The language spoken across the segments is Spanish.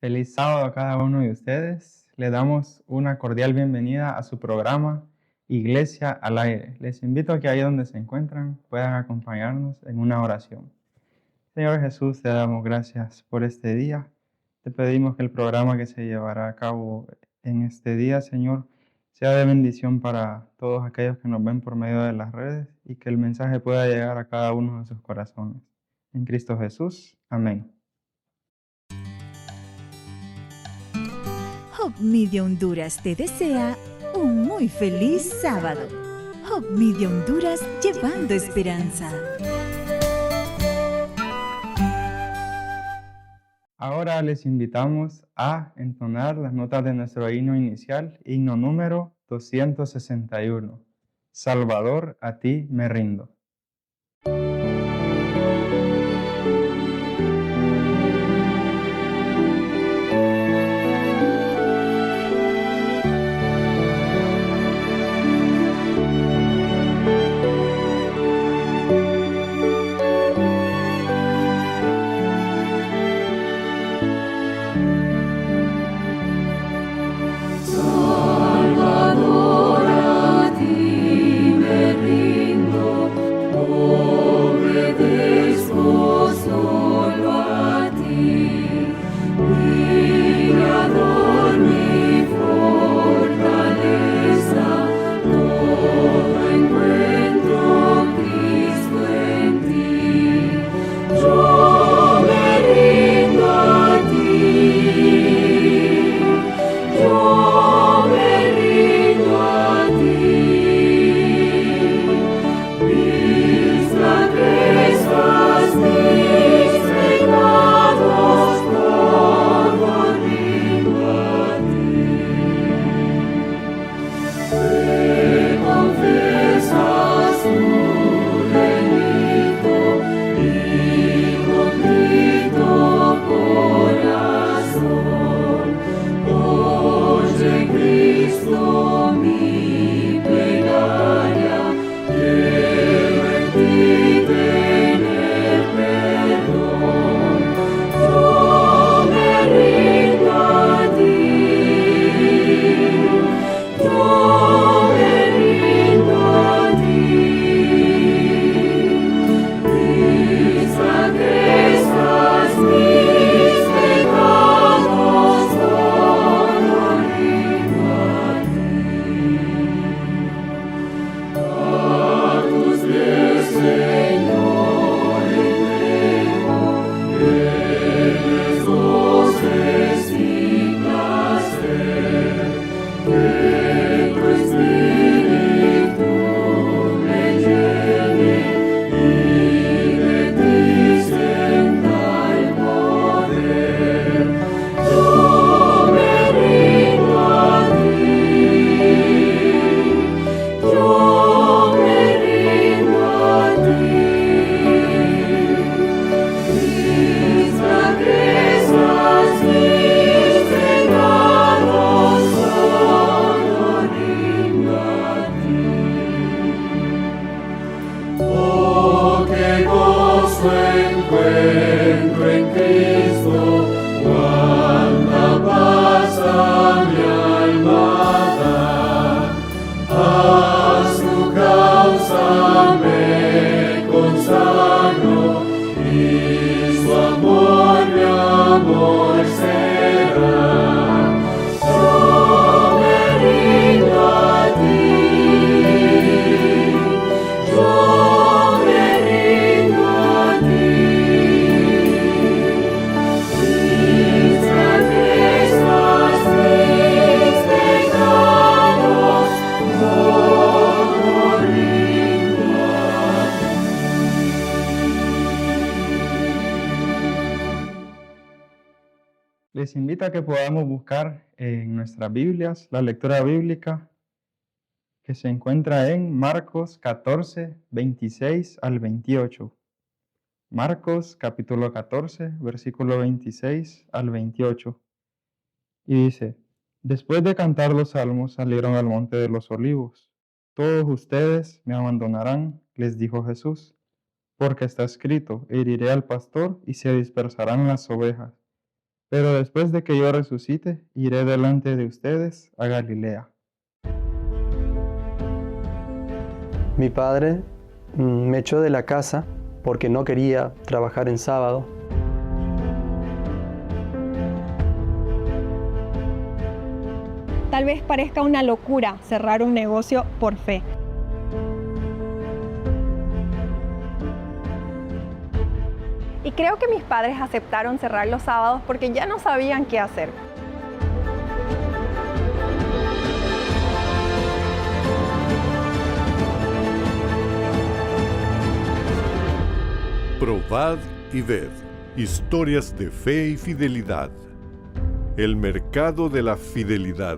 Feliz sábado a cada uno de ustedes. Le damos una cordial bienvenida a su programa Iglesia al Aire. Les invito a que ahí donde se encuentran puedan acompañarnos en una oración. Señor Jesús, te damos gracias por este día. Te pedimos que el programa que se llevará a cabo en este día, Señor, sea de bendición para todos aquellos que nos ven por medio de las redes y que el mensaje pueda llegar a cada uno de sus corazones. En Cristo Jesús. Amén. Hope Media Honduras te desea un muy feliz sábado. Hope Media Honduras llevando esperanza. Ahora les invitamos a entonar las notas de nuestro himno inicial, himno número 261. Salvador, a ti me rindo. Les invito a que podamos buscar en nuestras Biblias la lectura bíblica que se encuentra en Marcos 14, 26 al 28. Marcos capítulo 14, versículo 26 al 28. Y dice, después de cantar los salmos salieron al monte de los olivos. Todos ustedes me abandonarán, les dijo Jesús, porque está escrito, heriré al pastor y se dispersarán las ovejas. Pero después de que yo resucite, iré delante de ustedes a Galilea. Mi padre me echó de la casa porque no quería trabajar en sábado. Tal vez parezca una locura cerrar un negocio por fe. Y creo que mis padres aceptaron cerrar los sábados porque ya no sabían qué hacer. Probad y ved. Historias de fe y fidelidad. El mercado de la fidelidad.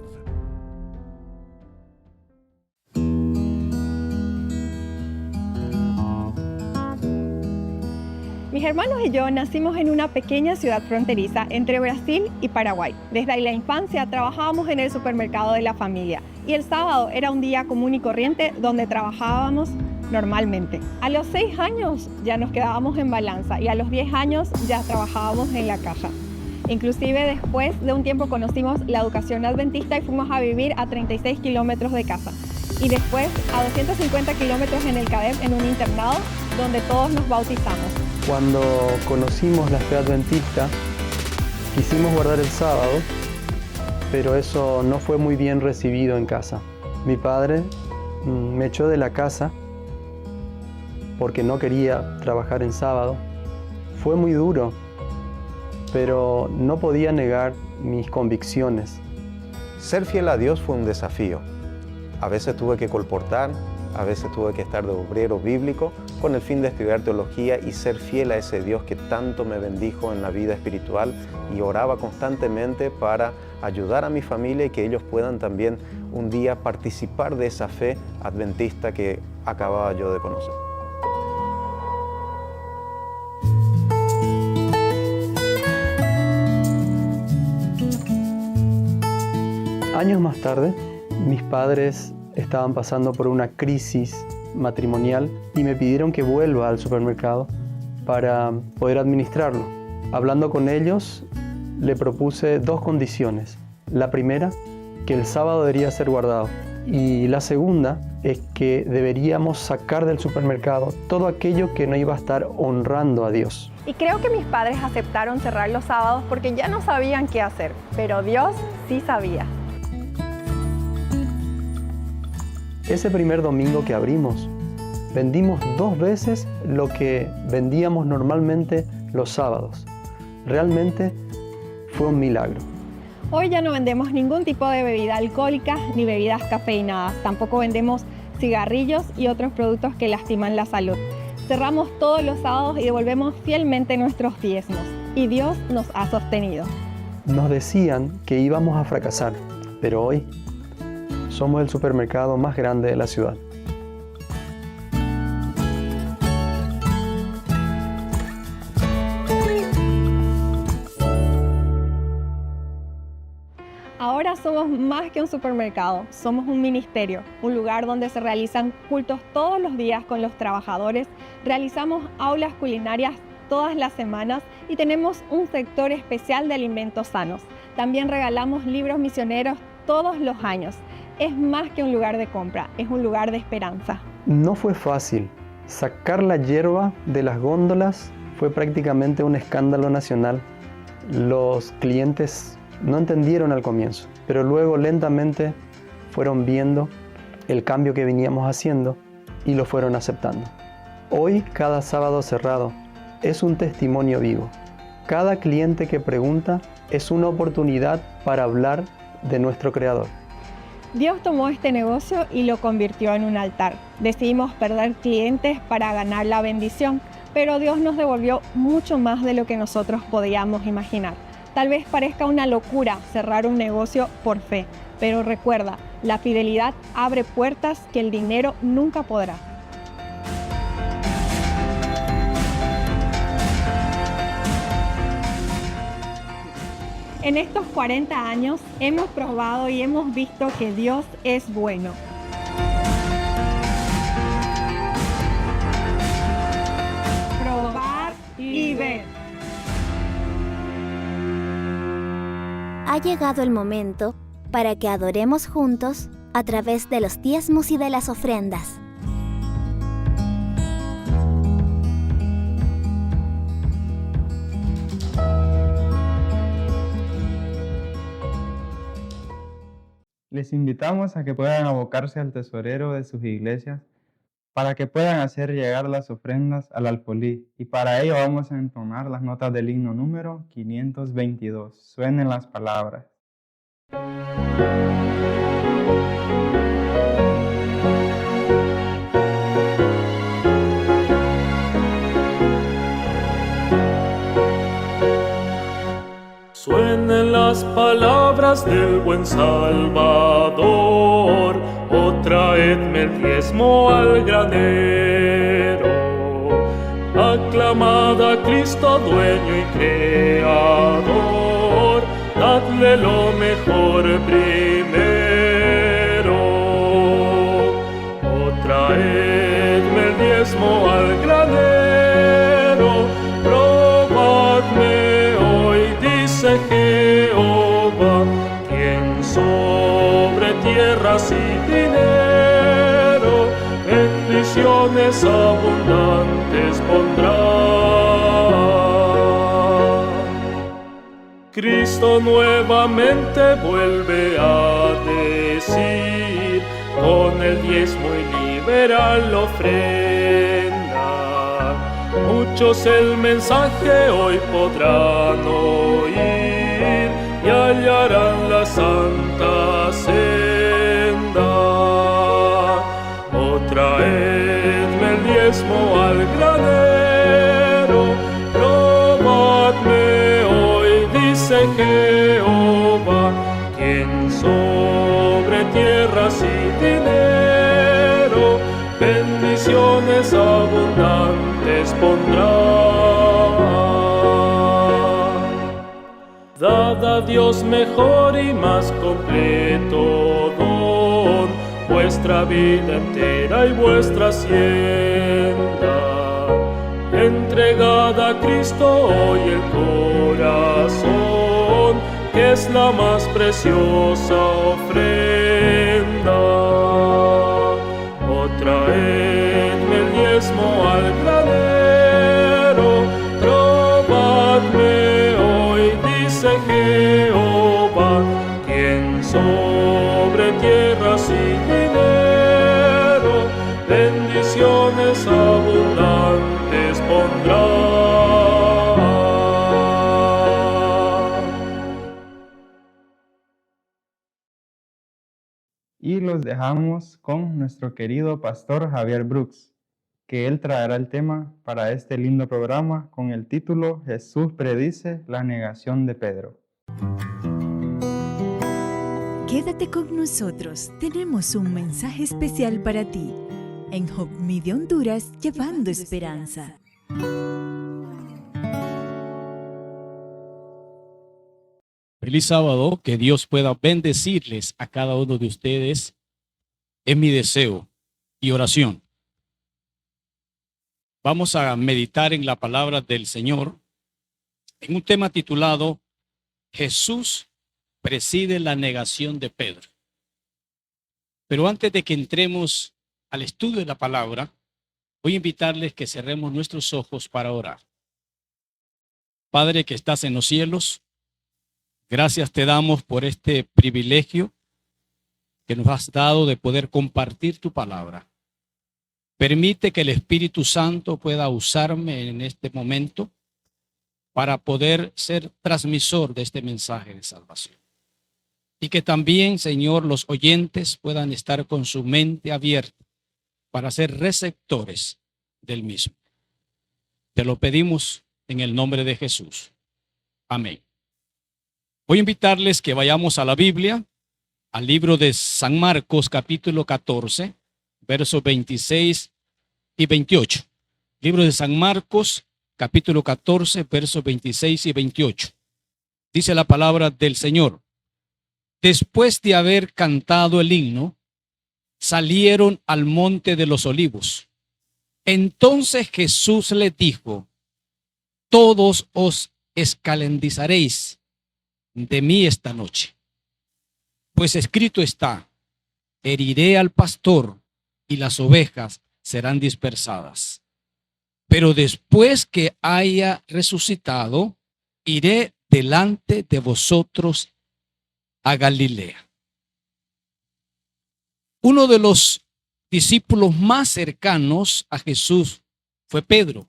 Mis hermanos y yo nacimos en una pequeña ciudad fronteriza entre Brasil y Paraguay. Desde la infancia trabajábamos en el supermercado de la familia y el sábado era un día común y corriente donde trabajábamos normalmente. A los 6 años ya nos quedábamos en balanza y a los 10 años ya trabajábamos en la caja. Inclusive después de un tiempo conocimos la educación adventista y fuimos a vivir a 36 kilómetros de casa. Y después a 250 kilómetros en el CADEP en un internado donde todos nos bautizamos. Cuando conocimos la fe adventista, quisimos guardar el sábado, pero eso no fue muy bien recibido en casa. Mi padre me echó de la casa porque no quería trabajar en sábado. Fue muy duro, pero no podía negar mis convicciones. Ser fiel a Dios fue un desafío. A veces tuve que colportar, a veces tuve que estar de obrero bíblico con el fin de estudiar teología y ser fiel a ese Dios que tanto me bendijo en la vida espiritual, y oraba constantemente para ayudar a mi familia y que ellos puedan también un día participar de esa fe adventista que acababa yo de conocer. Años más tarde, mis padres estaban pasando por una crisis matrimonial y me pidieron que vuelva al supermercado para poder administrarlo. Hablando con ellos, le propuse 2 condiciones. La primera, que el sábado debería ser guardado. Y la segunda es que deberíamos sacar del supermercado todo aquello que no iba a estar honrando a Dios. Y creo que mis padres aceptaron cerrar los sábados porque ya no sabían qué hacer, pero Dios sí sabía. Ese primer domingo que abrimos, vendimos 2 veces lo que vendíamos normalmente los sábados. Realmente fue un milagro. Hoy ya no vendemos ningún tipo de bebida alcohólica ni bebidas cafeinadas. Tampoco vendemos cigarrillos y otros productos que lastiman la salud. Cerramos todos los sábados y devolvemos fielmente nuestros diezmos. Y Dios nos ha sostenido. Nos decían que íbamos a fracasar, pero hoy somos el supermercado más grande de la ciudad. Ahora somos más que un supermercado, somos un ministerio, un lugar donde se realizan cultos todos los días con los trabajadores, realizamos aulas culinarias todas las semanas y tenemos un sector especial de alimentos sanos. También regalamos libros misioneros todos los años. Es más que un lugar de compra, es un lugar de esperanza. No fue fácil. Sacar la hierba de las góndolas fue prácticamente un escándalo nacional. Los clientes no entendieron al comienzo, pero luego lentamente fueron viendo el cambio que veníamos haciendo y lo fueron aceptando. Hoy, cada sábado cerrado es un testimonio vivo. Cada cliente que pregunta es una oportunidad para hablar de nuestro Creador. Dios tomó este negocio y lo convirtió en un altar. Decidimos perder clientes para ganar la bendición, pero Dios nos devolvió mucho más de lo que nosotros podíamos imaginar. Tal vez parezca una locura cerrar un negocio por fe, pero recuerda, la fidelidad abre puertas que el dinero nunca podrá. En estos 40 años hemos probado y hemos visto que Dios es bueno. Probar y ver. ha llegado el momento para que adoremos juntos a través de los diezmos y de las ofrendas. Les invitamos a que puedan abocarse al tesorero de sus iglesias para que puedan hacer llegar las ofrendas al alfolí. Y para ello vamos a entonar las notas del himno número 522. Suenen las palabras. Suenen las palabras del buen Salvador, oh traedme el diezmo al granero. Aclamad a Cristo, dueño y creador, dadle lo mejor primero. Oh traedme el diezmo al granero, probadme hoy, dice Jehová, quien sobre tierras y dinero bendiciones abundantes pondrá. Cristo nuevamente vuelve a decir, con el diezmo y liberal ofrenda, muchos el mensaje hoy podrán oír y hallarán la santa senda. Oh, traedme el diezmo al granero, probadme hoy, dice Jehová, quien sobre tierras y dinero bendiciones abundantes pondrá. Dad a Dios mejor y más completo don, vuestra vida entera y vuestra hacienda. Entregad a Cristo hoy el corazón, que es la más preciosa ofrenda. Oh, traedme el diezmo al granero, probadme hoy, dice Jehová, quien sobre tierras y dinero bendiciones abundantes pondrá. Y los dejamos con nuestro querido pastor Javier Brooks, que él traerá el tema para este lindo programa con el título Jesús predice la negación de Pedro. Quédate con nosotros, tenemos un mensaje especial para ti en Hope Media Honduras, llevando esperanza. Feliz sábado, que Dios pueda bendecirles a cada uno de ustedes. Es mi deseo y oración. Vamos a meditar en la palabra del Señor en un tema titulado Jesús preside la negación de Pedro. Pero antes de que entremos al estudio de la palabra, voy a invitarles que cerremos nuestros ojos para orar. Padre que estás en los cielos, gracias te damos por este privilegio que nos has dado de poder compartir tu palabra. Permite que el Espíritu Santo pueda usarme en este momento para poder ser transmisor de este mensaje de salvación. Y que también, Señor, los oyentes puedan estar con su mente abierta para ser receptores del mismo. Te lo pedimos en el nombre de Jesús. Amén. Voy a invitarles que vayamos a la Biblia, al libro de San Marcos, capítulo 14, versos 26 y 28. Libro de San Marcos, capítulo 14, versos 26 y 28. Dice la palabra del Señor. Después de haber cantado el himno, salieron al monte de los olivos. Entonces Jesús les dijo: todos os escandalizaréis de mí esta noche. Pues escrito está, heriré al pastor y las ovejas serán dispersadas. Pero después que haya resucitado, iré delante de vosotros a Galilea. Uno de los discípulos más cercanos a Jesús fue Pedro.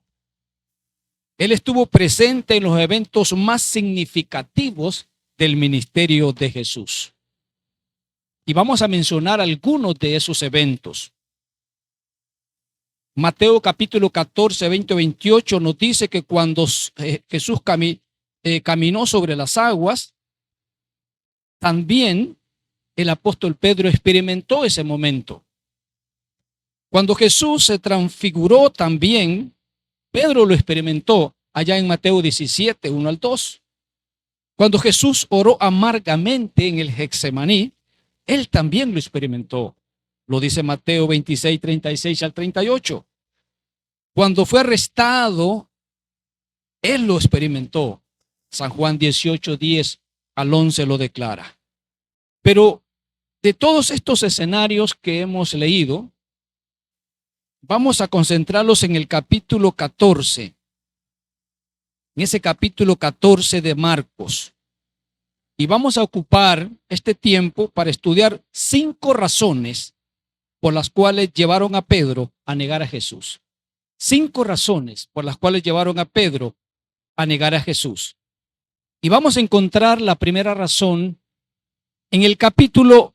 Él estuvo presente en los eventos más significativos del ministerio de Jesús. Y vamos a mencionar algunos de esos eventos. Mateo capítulo 14, 20-28 nos dice que cuando Jesús caminó sobre las aguas, también el apóstol Pedro experimentó ese momento. Cuando Jesús se transfiguró también, Pedro lo experimentó allá en Mateo 17, 1-2. Cuando Jesús oró amargamente en el Getsemaní, él también lo experimentó. Lo dice Mateo 26, 36-38. Cuando fue arrestado, él lo experimentó. San Juan 18, 10-11 lo declara. Pero de todos estos escenarios que hemos leído, vamos a concentrarlos en el capítulo 14. En ese capítulo 14 de Marcos. Y vamos a ocupar este tiempo para estudiar 5 razones por las cuales llevaron a Pedro a negar a Jesús. 5 razones por las cuales llevaron a Pedro a negar a Jesús. Y vamos a encontrar la primera razón en el capítulo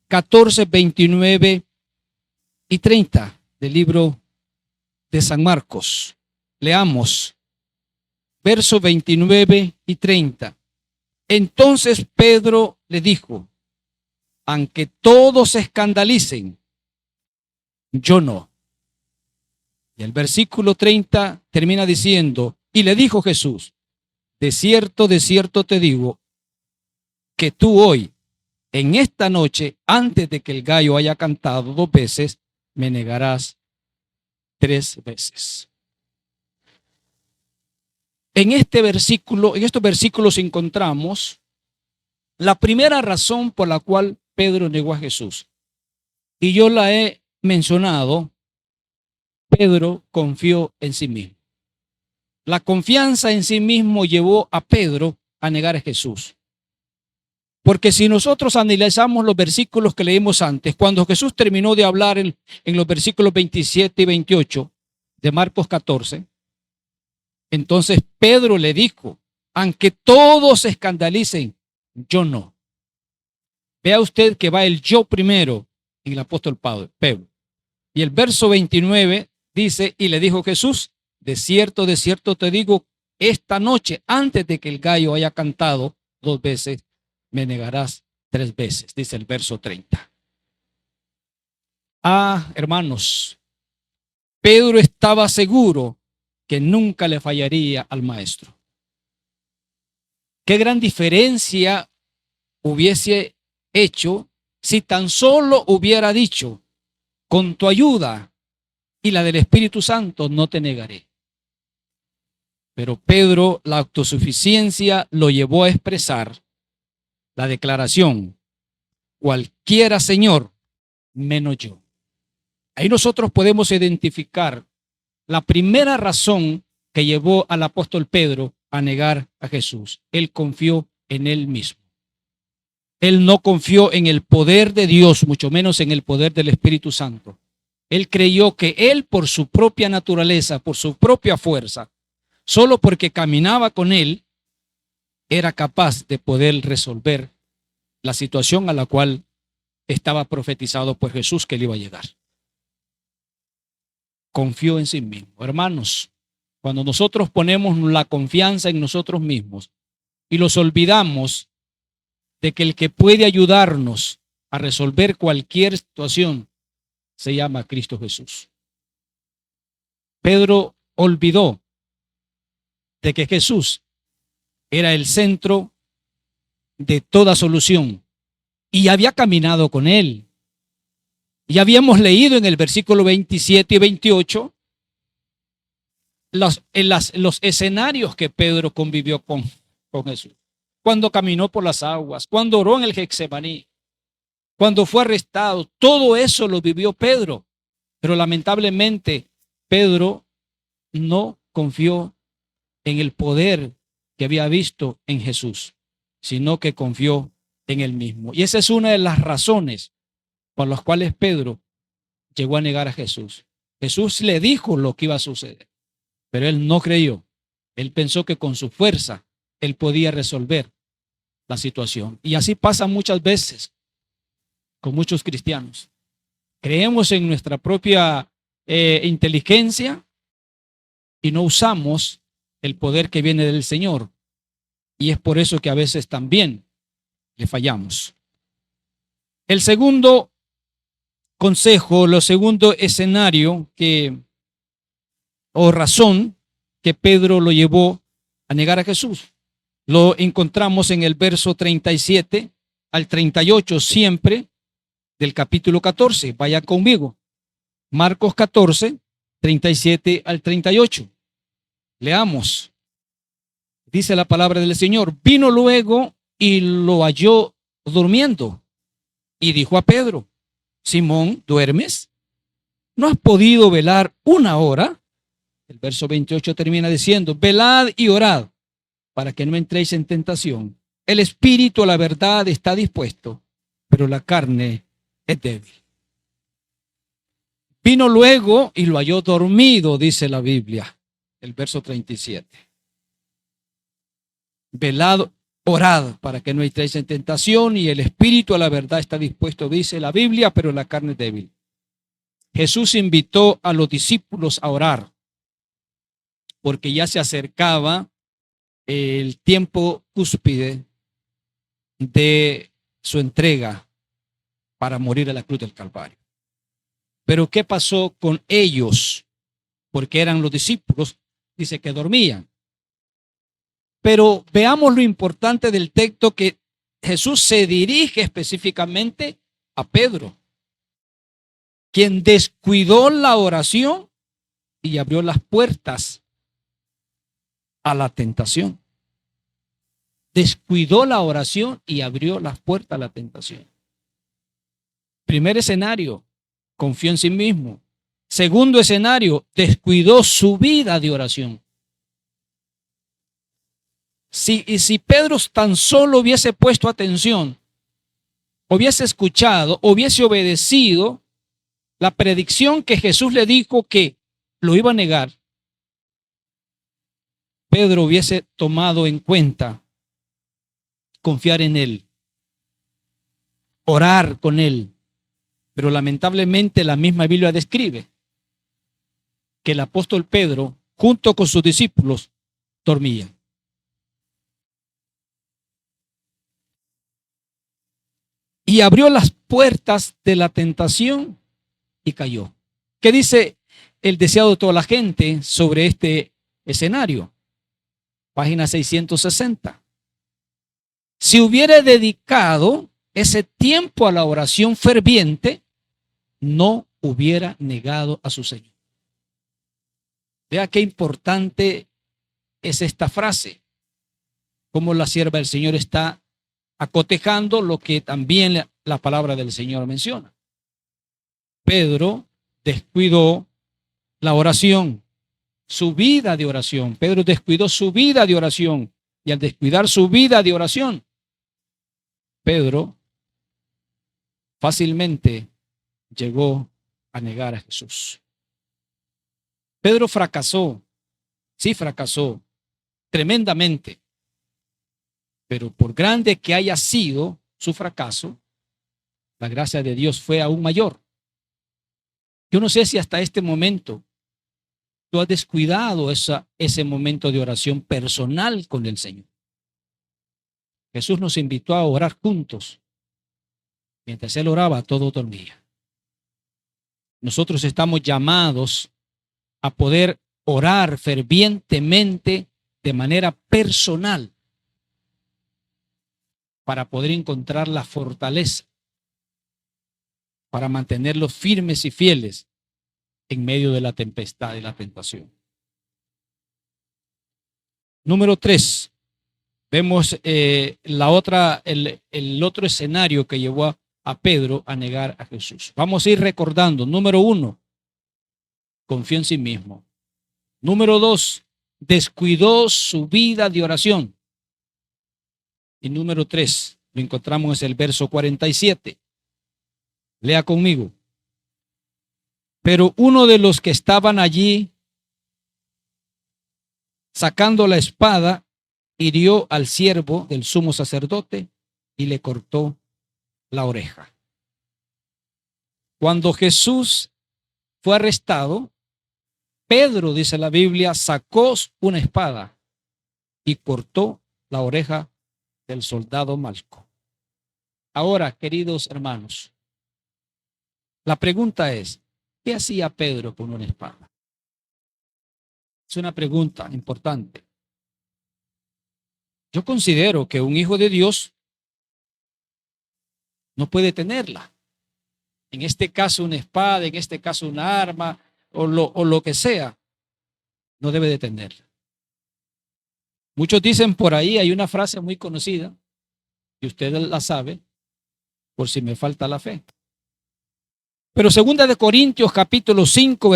14, 29 y 30 del libro de San Marcos. Leamos versos 29 y 30. Entonces Pedro le dijo, aunque todos se escandalicen, yo no. Y el versículo 30 termina diciendo, y le dijo Jesús, de cierto te digo, que tú hoy, en esta noche, antes de que el gallo haya cantado 2 veces, me negarás 3 veces. En estos versículos encontramos la primera razón por la cual Pedro negó a Jesús. Y yo la he mencionado, Pedro confió en sí mismo. La confianza en sí mismo llevó a Pedro a negar a Jesús. Porque si nosotros analizamos los versículos que leímos antes, cuando Jesús terminó de hablar en los versículos 27 y 28 de Marcos 14, entonces Pedro le dijo, aunque todos se escandalicen, yo no. Vea usted que va el yo primero en el apóstol Pedro. Y el verso 29 dice, y le dijo Jesús, de cierto te digo, esta noche, antes de que el gallo haya cantado 2 veces, me negarás 3 veces, dice el verso 30. Hermanos, Pedro estaba seguro que nunca le fallaría al maestro. Qué gran diferencia hubiese hecho si tan solo hubiera dicho, con tu ayuda y la del Espíritu Santo no te negaré. Pero Pedro, la autosuficiencia lo llevó a expresar la declaración, cualquiera Señor, menos yo. Ahí nosotros podemos identificar la primera razón que llevó al apóstol Pedro a negar a Jesús. Él confió en él mismo. Él no confió en el poder de Dios, mucho menos en el poder del Espíritu Santo. Él creyó que él, por su propia naturaleza, por su propia fuerza, solo porque caminaba con él, era capaz de poder resolver la situación a la cual estaba profetizado por Jesús que él iba a llegar. Confió en sí mismo. Hermanos, cuando nosotros ponemos la confianza en nosotros mismos y los olvidamos de que el que puede ayudarnos a resolver cualquier situación se llama Cristo Jesús. Pedro olvidó de que Jesús era el centro de toda solución y había caminado con él. Y habíamos leído en el versículo 27 y 28 los escenarios que Pedro convivió con Jesús. cuando caminó por las aguas, cuando oró en el Getsemaní, cuando fue arrestado. Todo eso lo vivió Pedro. Pero lamentablemente Pedro no confió en el poder que había visto en Jesús, sino que confió en él mismo. Y esa es una de las razones por las cuales Pedro llegó a negar a Jesús. Jesús le dijo lo que iba a suceder, pero él no creyó. Él pensó que con su fuerza él podía resolver la situación. Y así pasa muchas veces con muchos cristianos. Creemos en nuestra propia inteligencia y no usamos el poder que viene del Señor. Y es por eso que a veces también le fallamos. El segundo consejo, lo segundo escenario o razón que Pedro lo llevó a negar a Jesús, lo encontramos en el verso 37 al 38 siempre del capítulo 14. Vaya conmigo. Marcos 14, 37 al 38. Leamos. Dice la palabra del Señor. Vino luego y lo halló durmiendo y dijo a Pedro: Simón, ¿duermes? ¿No has podido velar una hora? El verso 28 termina diciendo: velad y orad para que no entréis en tentación. El espíritu a la verdad está dispuesto, pero la carne es débil. Vino luego y lo halló dormido, dice la Biblia, el verso 37. Velad, orad para que no entréis en tentación, y el espíritu a la verdad está dispuesto, dice la Biblia, pero la carne es débil. Jesús invitó a los discípulos a orar, porque ya se acercaba el tiempo cúspide de su entrega para morir a la cruz del Calvario. Pero ¿qué pasó con ellos? Porque eran los discípulos, dice que dormían. Pero veamos lo importante del texto, que Jesús se dirige específicamente a Pedro, quien descuidó la oración y abrió las puertas a la tentación. Descuidó la oración y abrió las puertas a la tentación. Primer escenario, confió en sí mismo. Segundo escenario, descuidó su vida de oración. Si Pedro tan solo hubiese puesto atención, hubiese escuchado, hubiese obedecido la predicción que Jesús le dijo que lo iba a negar, Pedro hubiese tomado en cuenta confiar en él, orar con él. Pero lamentablemente la misma Biblia describe que el apóstol Pedro, junto con sus discípulos, dormía. Y abrió las puertas de la tentación y cayó. ¿Qué dice el deseado de toda la gente sobre este escenario? Página 660. Si hubiera dedicado ese tiempo a la oración ferviente, no hubiera negado a su Señor. Vea qué importante es esta frase, cómo la sierva del Señor está acotejando lo que también la palabra del Señor menciona. Pedro descuidó la oración, su vida de oración. Pedro descuidó su vida de oración, y al descuidar su vida de oración, Pedro fácilmente llegó a negar a Jesús. Pedro fracasó, sí fracasó tremendamente, pero por grande que haya sido su fracaso, la gracia de Dios fue aún mayor. Yo no sé si hasta este momento tú has descuidado ese momento de oración personal con el Señor. Jesús nos invitó a orar juntos. Mientras él oraba, todo dormía. Nosotros estamos llamados a poder orar fervientemente de manera personal para poder encontrar la fortaleza, para mantenerlos firmes y fieles en medio de la tempestad y la tentación. Número 3. Vemos el otro escenario que llevó a Pedro a negar a Jesús. Vamos a ir recordando. Número 1, confió en sí mismo. Número 2, descuidó su vida de oración. Y número 3, lo encontramos en el verso 47. Lea conmigo. Pero uno de los que estaban allí, sacando la espada, hirió al siervo del sumo sacerdote y le cortó la oreja. Cuando Jesús fue arrestado, Pedro, dice la Biblia, sacó una espada y cortó la oreja del soldado Malco. Ahora, queridos hermanos, la pregunta es, ¿qué hacía Pedro con una espada? Es una pregunta importante. Yo considero que un hijo de Dios no puede tenerla. En este caso una espada, en este caso una arma o lo que sea, no debe de tenerla. Muchos dicen por ahí, hay una frase muy conocida, y usted la sabe, por si me falta la fe. Pero 2 Corintios capítulo 5,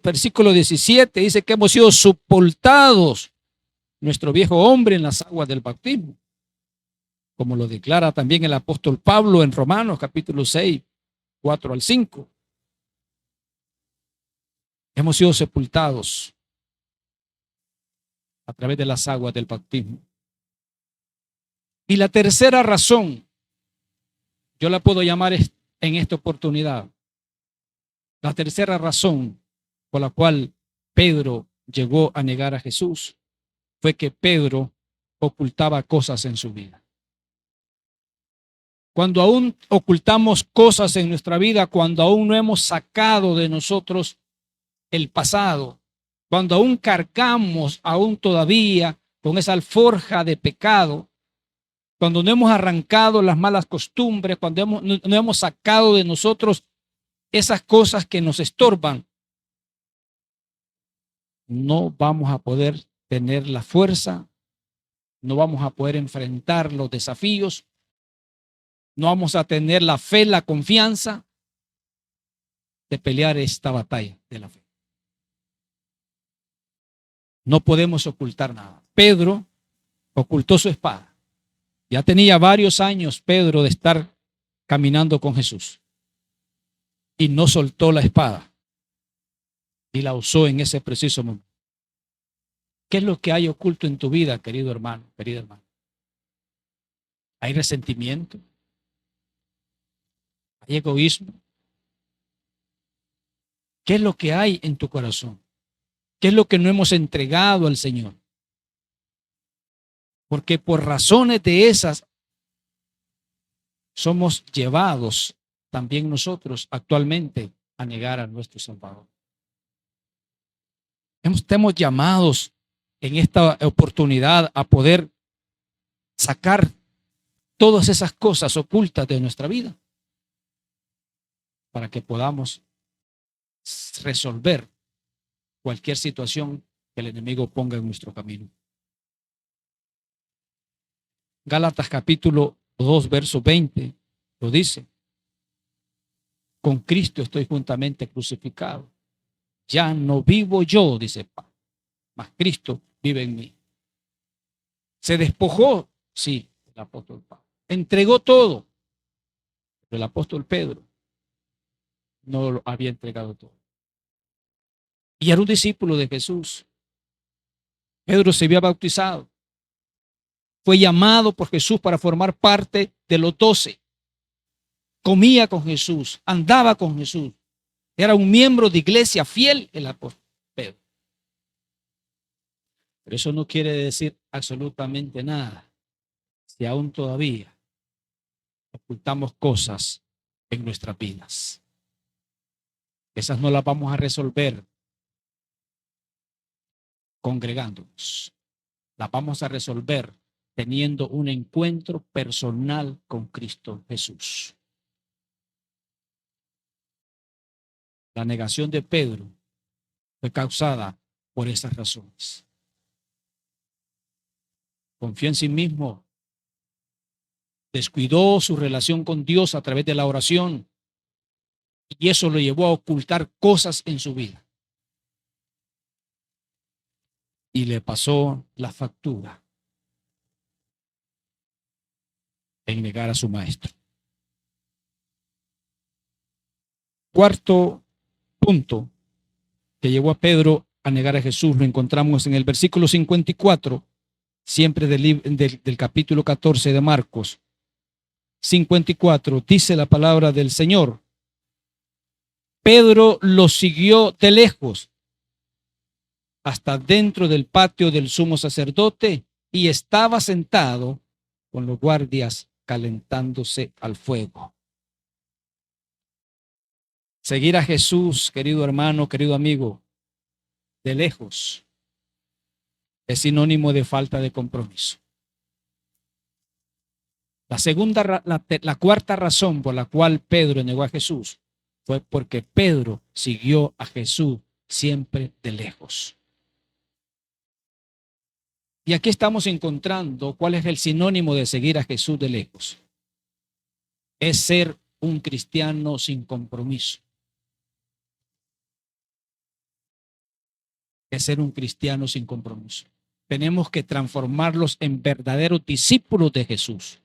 versículo 17, dice que hemos sido sepultados nuestro viejo hombre en las aguas del bautismo, como lo declara también el apóstol Pablo en Romanos capítulo 6, 4 al 5. Hemos sido sepultados a través de las aguas del bautismo. Y la tercera razón, yo la puedo llamar en esta oportunidad, la tercera razón por la cual Pedro llegó a negar a Jesús fue que Pedro ocultaba cosas en su vida. Cuando aún ocultamos cosas en nuestra vida, cuando aún no hemos sacado de nosotros el pasado, cuando aún cargamos aún todavía con esa alforja de pecado, cuando no hemos arrancado las malas costumbres, cuando no hemos sacado de nosotros esas cosas que nos estorban, no vamos a poder tener la fuerza, no vamos a poder enfrentar los desafíos, no vamos a tener la fe, la confianza de pelear esta batalla de la fe. No podemos ocultar nada. Pedro ocultó su espada. Ya tenía varios años Pedro de estar caminando con Jesús y no soltó la espada y la usó en ese preciso momento. ¿Qué es lo que hay oculto en tu vida, querido hermano, querida hermana? ¿Hay resentimiento? ¿Hay egoísmo? ¿Qué es lo que hay en tu corazón? ¿Qué es lo que no hemos entregado al Señor? Porque por razones de esas somos llevados también nosotros actualmente a negar a nuestro Salvador. Estamos llamados en esta oportunidad a poder sacar todas esas cosas ocultas de nuestra vida para que podamos resolver cualquier situación que el enemigo ponga en nuestro camino. Gálatas capítulo 2, verso 20 lo dice. Con Cristo estoy juntamente crucificado. Ya no vivo yo, dice Pablo, mas Cristo vive en mí. Se despojó, sí, el apóstol Pablo. Entregó todo. Pero el apóstol Pedro no lo había entregado todo. Y era un discípulo de Jesús. Pedro se había bautizado. Fue llamado por Jesús para formar parte de los 12. Comía con Jesús, andaba con Jesús. Era un miembro de iglesia fiel el apóstol Pedro. Pero eso no quiere decir absolutamente nada si aún todavía ocultamos cosas en nuestras vidas. Esas no las vamos a resolver congregándonos. Las vamos a resolver teniendo un encuentro personal con Cristo Jesús. La negación de Pedro fue causada por esas razones. confió en sí mismo, descuidó su relación con Dios a través de la oración y eso lo llevó a ocultar cosas en su vida. Y le pasó la factura en negar a su maestro. Cuarto punto que llevó a Pedro a negar a Jesús lo encontramos en el versículo 54, siempre del capítulo 14 de Marcos. 54, dice la palabra del Señor. Pedro lo siguió de lejos hasta dentro del patio del sumo sacerdote y estaba sentado con los guardias calentándose al fuego. Seguir a Jesús, querido hermano, querido amigo, de lejos, es sinónimo de falta de compromiso. La cuarta razón por la cual Pedro negó a Jesús fue porque Pedro siguió a Jesús siempre de lejos. Y aquí estamos encontrando cuál es el sinónimo de seguir a Jesús de lejos. Es ser un cristiano sin compromiso. Es ser un cristiano sin compromiso. Tenemos que transformarlos en verdaderos discípulos de Jesús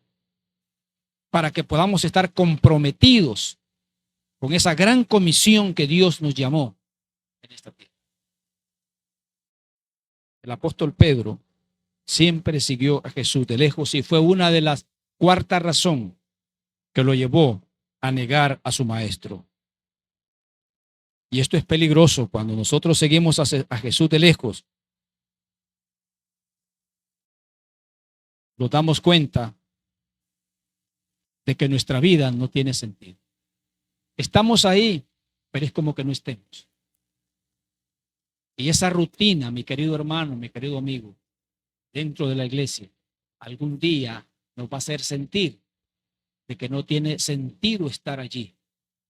para que podamos estar comprometidos con esa gran comisión que Dios nos llamó en esta tierra. El apóstol Pedro siempre siguió a Jesús de lejos y fue una de las cuarta razón que lo llevó a negar a su maestro. Y esto es peligroso cuando nosotros seguimos a Jesús de lejos. Nos damos cuenta de que nuestra vida no tiene sentido. Estamos ahí, pero es como que no estemos. Y esa rutina, mi querido hermano, mi querido amigo, dentro de la iglesia, algún día nos va a hacer sentir de que no tiene sentido estar allí,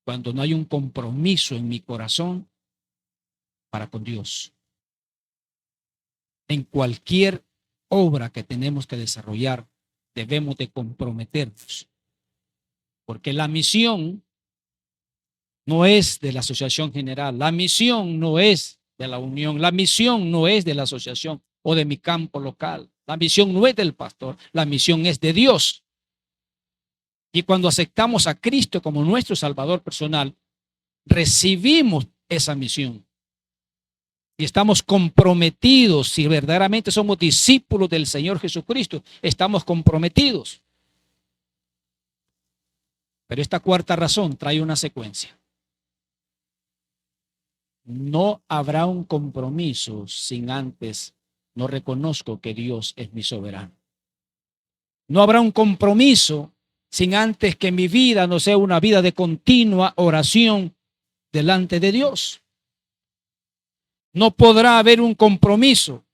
cuando no hay un compromiso en mi corazón para con Dios. En cualquier obra que tenemos que desarrollar, debemos de comprometernos. Porque la misión no es de la asociación general, la misión no es de la unión, la misión no es de la asociación o de mi campo local, la misión no es del pastor, la misión es de Dios. Y cuando aceptamos a Cristo como nuestro Salvador personal, recibimos esa misión. Y estamos comprometidos, si verdaderamente somos discípulos del Señor Jesucristo, estamos comprometidos. Pero esta cuarta razón trae una secuencia. No habrá un compromiso sin antes no reconozco que Dios es mi soberano. No habrá un compromiso sin antes que mi vida no sea una vida de continua oración delante de Dios. No podrá haber un compromiso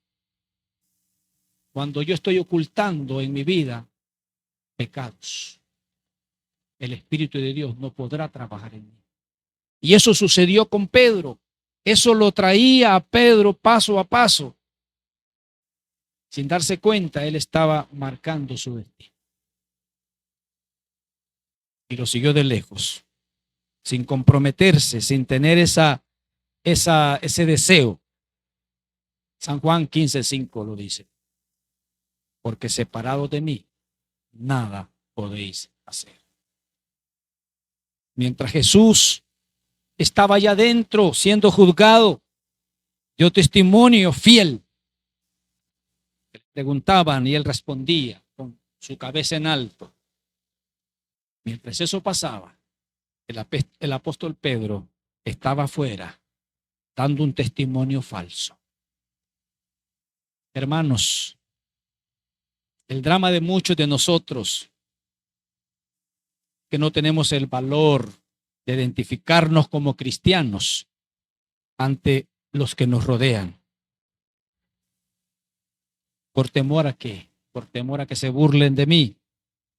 cuando yo estoy ocultando en mi vida pecados. El Espíritu de Dios no podrá trabajar en mí. Y eso sucedió con Pedro. Eso lo traía a Pedro paso a paso. Sin darse cuenta, él estaba marcando su destino. Y lo siguió de lejos, sin comprometerse, sin tener ese deseo. San Juan 15:5 lo dice. Porque separados de mí, nada podéis hacer. Mientras Jesús estaba allá adentro siendo juzgado, dio testimonio fiel. Le preguntaban y él respondía con su cabeza en alto. Mientras eso pasaba, el apóstol Pedro estaba afuera dando un testimonio falso. Hermanos, el drama de muchos de nosotros que no tenemos el valor de identificarnos como cristianos ante los que nos rodean. ¿Por temor a qué? Por temor a que se burlen de mí,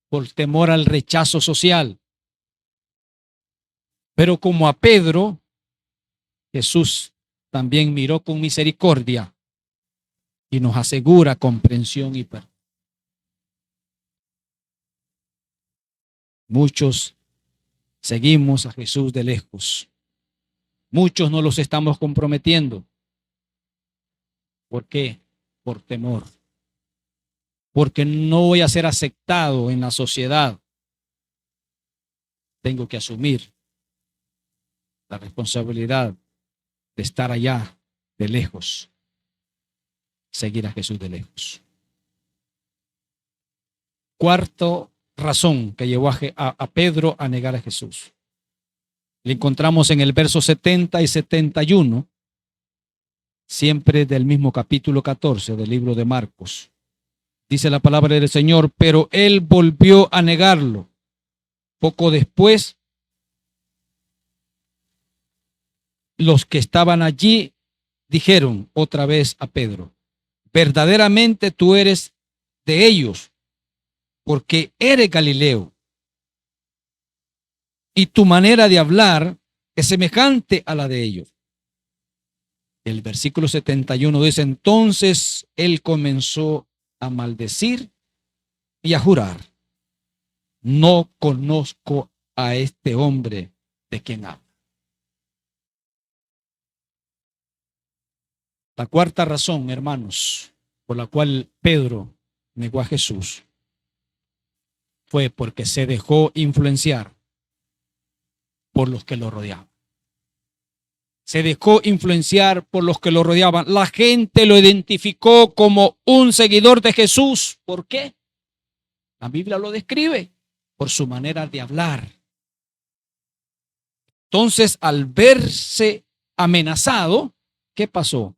por temor al rechazo social. Pero como a Pedro, Jesús también miró con misericordia y nos asegura comprensión y perdón. Muchos seguimos a Jesús de lejos. Muchos no los estamos comprometiendo. ¿Por qué? Por temor. Porque no voy a ser aceptado en la sociedad. Tengo que asumir la responsabilidad de estar allá de lejos. Seguir a Jesús de lejos. Cuarto razón que llevó a Pedro a negar a Jesús. Le encontramos en el verso 70 y 71, siempre del mismo capítulo 14 del libro de Marcos. Dice la palabra del Señor, pero él volvió a negarlo. Poco después, los que estaban allí dijeron otra vez a Pedro, verdaderamente tú eres de ellos, porque eres Galileo. Y tu manera de hablar es semejante a la de ellos. El versículo 71 dice, entonces él comenzó a maldecir y a jurar, no conozco a este hombre de quien habla. La cuarta razón, hermanos, por la cual Pedro negó a Jesús fue porque se dejó influenciar por los que lo rodeaban. Se dejó influenciar por los que lo rodeaban. La gente lo identificó como un seguidor de Jesús. ¿Por qué? La Biblia lo describe por su manera de hablar. Entonces, al verse amenazado, ¿qué pasó?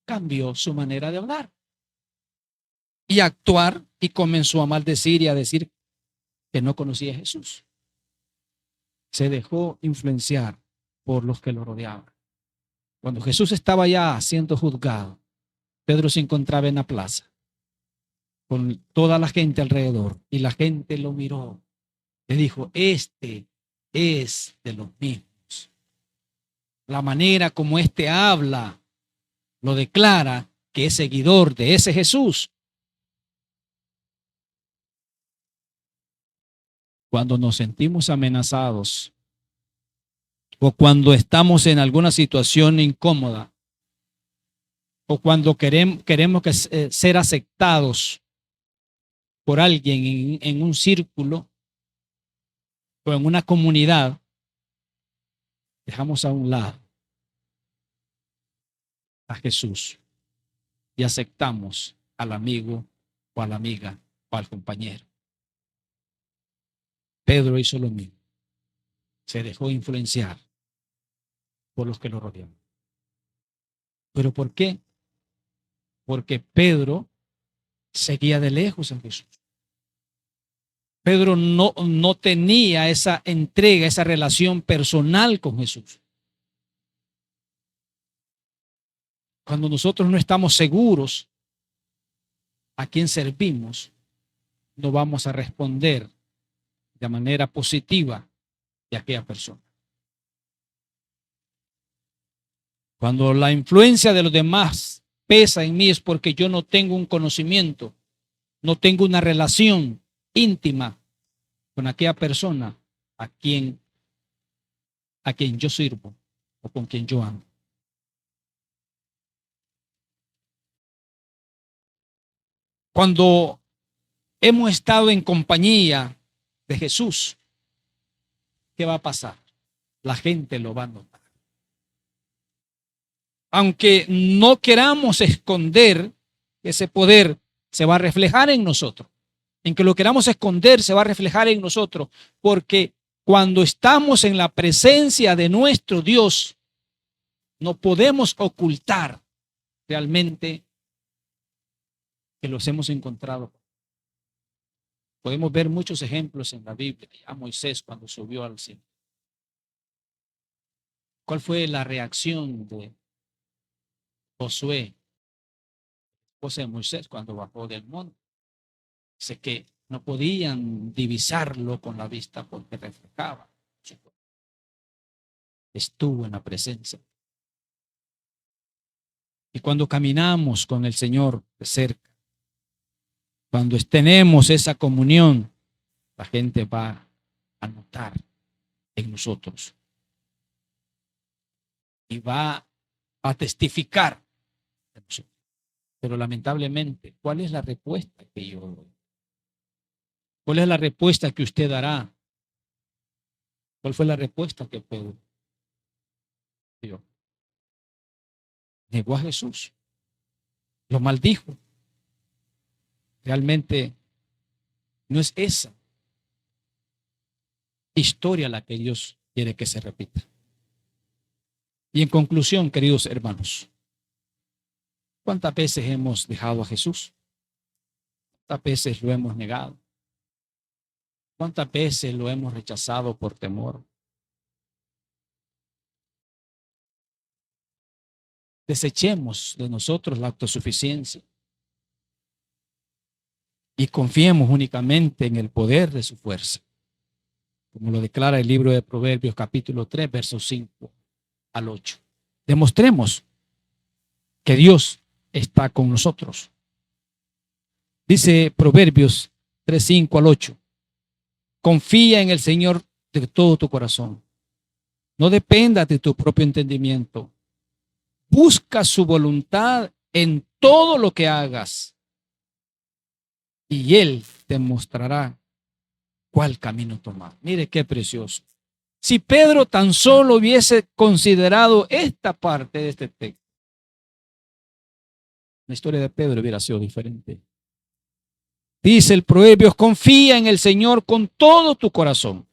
Cambió su manera de hablar y actuar y comenzó a maldecir y a decir que no conocía a Jesús. Se dejó influenciar por los que lo rodeaban. Cuando Jesús estaba ya siendo juzgado, Pedro se encontraba en la plaza con toda la gente alrededor y la gente lo miró. Le dijo, este es de los mismos. La manera como este habla lo declara que es seguidor de ese Jesús. Cuando nos sentimos amenazados o cuando estamos en alguna situación incómoda o cuando queremos ser aceptados por alguien en un círculo o en una comunidad, dejamos a un lado a Jesús y aceptamos al amigo o a la amiga o al compañero. Pedro hizo lo mismo. Se dejó influenciar por los que lo rodeaban. ¿Pero por qué? Porque Pedro seguía de lejos a Jesús. Pedro no tenía esa entrega, esa relación personal con Jesús. Cuando nosotros no estamos seguros a quién servimos, no vamos a responder de manera positiva de aquella persona. Cuando la influencia de los demás pesa en mí es porque yo no tengo un conocimiento, no tengo una relación íntima con aquella persona a quien yo sirvo o con quien yo amo. Cuando hemos estado en compañía de Jesús, ¿qué va a pasar? La gente lo va a notar. Aunque no queramos esconder, ese poder se va a reflejar en nosotros. En que lo queramos esconder, se va a reflejar en nosotros. Porque cuando estamos en la presencia de nuestro Dios, no podemos ocultar realmente que los hemos encontrado. Podemos ver muchos ejemplos en la Biblia. A Moisés cuando subió al cielo. ¿Cuál fue la reacción de Josué, esposa de Moisés, cuando bajó del monte? Dice que no podían divisarlo con la vista porque reflejaba su cuerpo. Estuvo en la presencia. Y cuando caminamos con el Señor de cerca, cuando tenemos esa comunión, la gente va a notar en nosotros y va a testificar de nosotros. Pero lamentablemente, ¿cuál es la respuesta que yo doy? ¿Cuál es la respuesta que usted dará? ¿Cuál fue la respuesta que Pedro dio? Negó a Jesús, lo maldijo. Realmente no es esa historia la que Dios quiere que se repita. Y en conclusión, queridos hermanos, ¿cuántas veces hemos dejado a Jesús? ¿Cuántas veces lo hemos negado? ¿Cuántas veces lo hemos rechazado por temor? Desechemos de nosotros la autosuficiencia y confiemos únicamente en el poder de su fuerza, como lo declara el libro de Proverbios capítulo 3, versos 5 al 8. Demostremos que Dios está con nosotros. Dice Proverbios 3, 5 al 8. Confía en el Señor de todo tu corazón. No dependas de tu propio entendimiento. Busca su voluntad en todo lo que hagas y Él te mostrará cuál camino tomar. Mire qué precioso. Si Pedro tan solo hubiese considerado esta parte de este texto, la historia de Pedro hubiera sido diferente. Dice el Proverbios, confía en el Señor con todo tu corazón.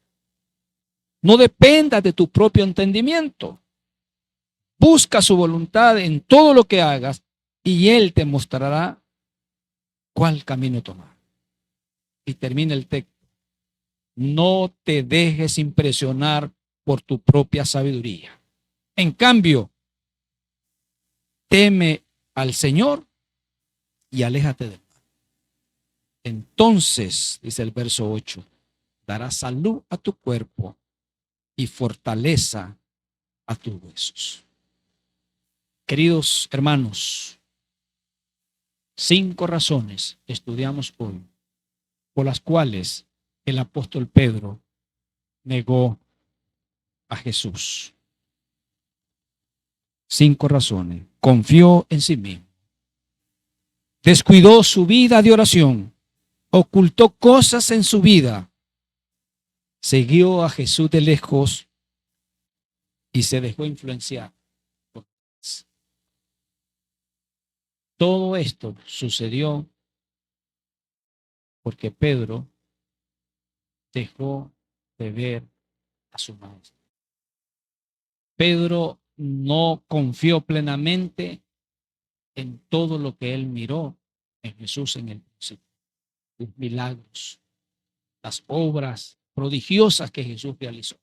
No dependas de tu propio entendimiento. Busca su voluntad en todo lo que hagas y Él te mostrará cuál camino tomar. Y termina el texto. No te dejes impresionar por tu propia sabiduría. En cambio, teme al Señor y aléjate del mal. Entonces, dice el verso 8, dará salud a tu cuerpo y fortaleza a tus huesos. Queridos hermanos, 5 razones estudiamos hoy por las cuales el apóstol Pedro negó a Jesús. 5 razones. Confió en sí mismo. Descuidó su vida de oración. Ocultó cosas en su vida. Siguió a Jesús de lejos y se dejó influenciar. Todo esto sucedió porque Pedro dejó de ver a su maestro. Pedro no confió plenamente en todo lo que él miró en Jesús en el principio. Los milagros, las obras prodigiosas que Jesús realizó.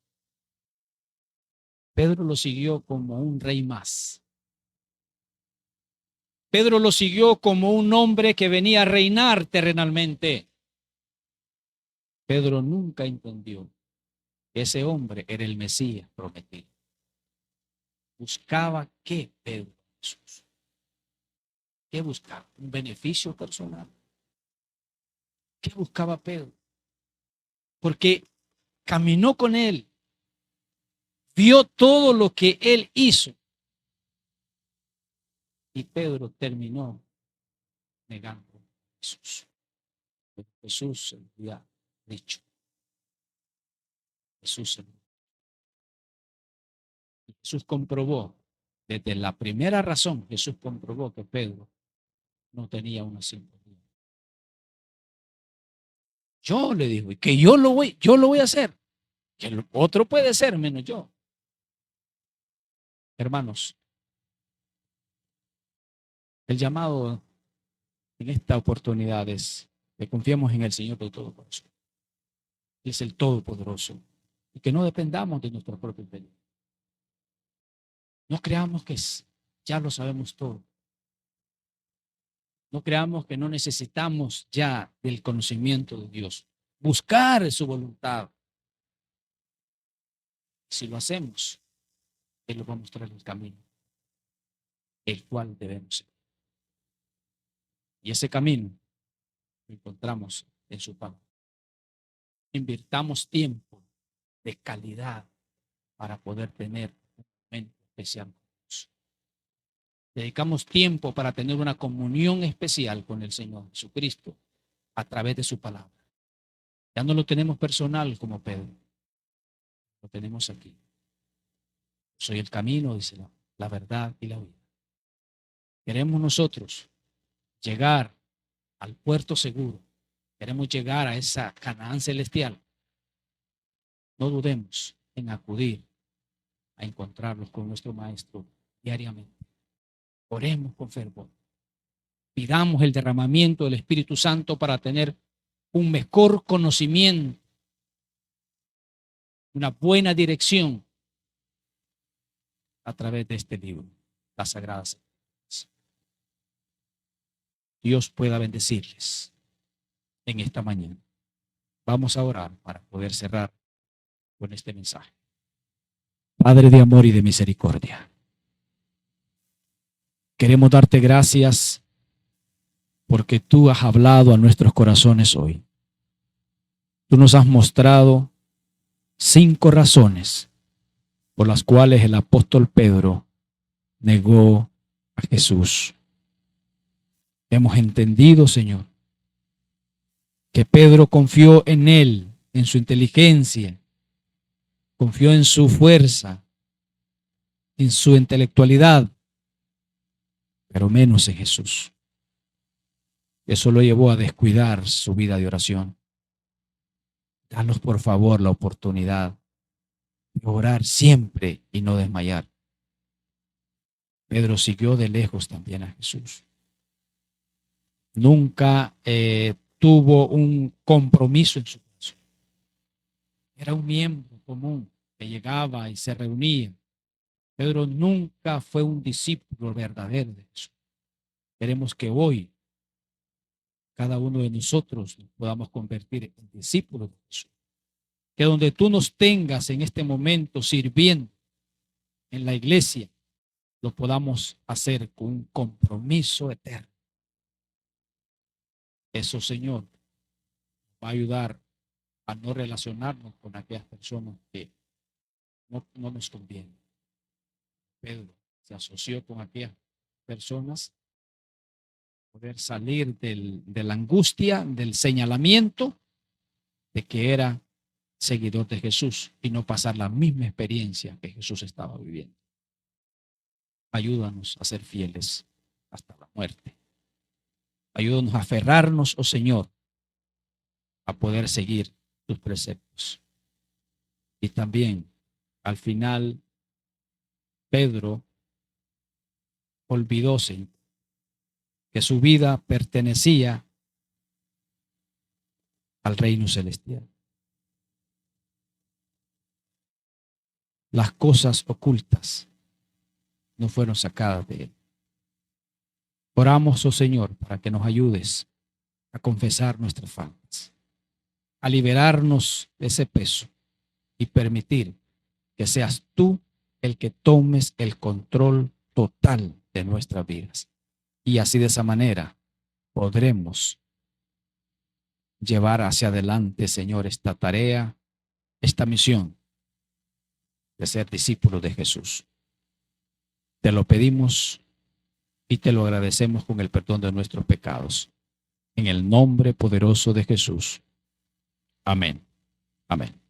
Pedro lo siguió como un rey más. Pedro lo siguió como un hombre que venía a reinar terrenalmente. Pedro nunca entendió que ese hombre era el Mesías prometido. ¿Buscaba qué, Pedro? Jesús. ¿Qué buscaba? ¿Un beneficio personal? ¿Qué buscaba Pedro? Porque caminó con él, vio todo lo que él hizo. Y Pedro terminó negando a Jesús. Pero Jesús se lo había dicho. Jesús comprobó, desde la primera razón, Jesús comprobó que Pedro no tenía una simpatía. Yo le digo, que yo lo voy a hacer. Que el otro puede ser menos yo. Hermanos, el llamado en esta oportunidad es que confiemos en el Señor de todo corazón. Es el Todopoderoso. Y que no dependamos de nuestro propio imperio. No creamos que ya lo sabemos todo. No creamos que no necesitamos ya del conocimiento de Dios. Buscar su voluntad. Si lo hacemos, Él nos va a mostrar el camino, el cual debemos seguir. Y ese camino lo encontramos en su palabra. Invirtamos tiempo de calidad para poder tener un momento especial. Dedicamos tiempo para tener una comunión especial con el Señor Jesucristo a través de su palabra. Ya no lo tenemos personal como Pedro, lo tenemos aquí. Soy el camino, dice la verdad y la vida. Queremos nosotros llegar al puerto seguro. Queremos llegar a esa Canaán celestial. No dudemos en acudir a encontrarnos con nuestro Maestro diariamente. Oremos con fervor. Pidamos el derramamiento del Espíritu Santo para tener un mejor conocimiento, una buena dirección a través de este libro, las Sagradas Escrituras. Dios pueda bendecirles en esta mañana. Vamos a orar para poder cerrar con este mensaje. Padre de amor y de misericordia, queremos darte gracias porque tú has hablado a nuestros corazones hoy. Tú nos has mostrado 5 razones por las cuales el apóstol Pedro negó a Jesús. Hemos entendido, Señor, que Pedro confió en él, en su inteligencia, confió en su fuerza, en su intelectualidad, pero menos en Jesús. Eso lo llevó a descuidar su vida de oración. Danos por favor la oportunidad de orar siempre y no desmayar. Pedro siguió de lejos también a Jesús. Nunca tuvo un compromiso en su corazón. Era un miembro común que llegaba y se reunía. Pedro nunca fue un discípulo verdadero de Jesús. Queremos que hoy cada uno de nosotros nos podamos convertir en discípulos de Jesús. Que donde tú nos tengas en este momento sirviendo en la iglesia, lo podamos hacer con un compromiso eterno. Eso, Señor, va a ayudar a no relacionarnos con aquellas personas que no nos convienen. Pedro se asoció con aquellas personas, poder salir de la angustia, del señalamiento de que era seguidor de Jesús y no pasar la misma experiencia que Jesús estaba viviendo. Ayúdanos a ser fieles hasta la muerte. Ayúdanos a aferrarnos, oh Señor, a poder seguir tus preceptos. Y también, al final, Pedro olvidóse que su vida pertenecía al reino celestial. Las cosas ocultas no fueron sacadas de él. Oramos, oh Señor, para que nos ayudes a confesar nuestras faltas, a liberarnos de ese peso y permitir que seas tú el que tomes el control total de nuestras vidas. Y así de esa manera podremos llevar hacia adelante, Señor, esta tarea, esta misión de ser discípulos de Jesús. Te lo pedimos y te lo agradecemos con el perdón de nuestros pecados. En el nombre poderoso de Jesús. Amén. Amén.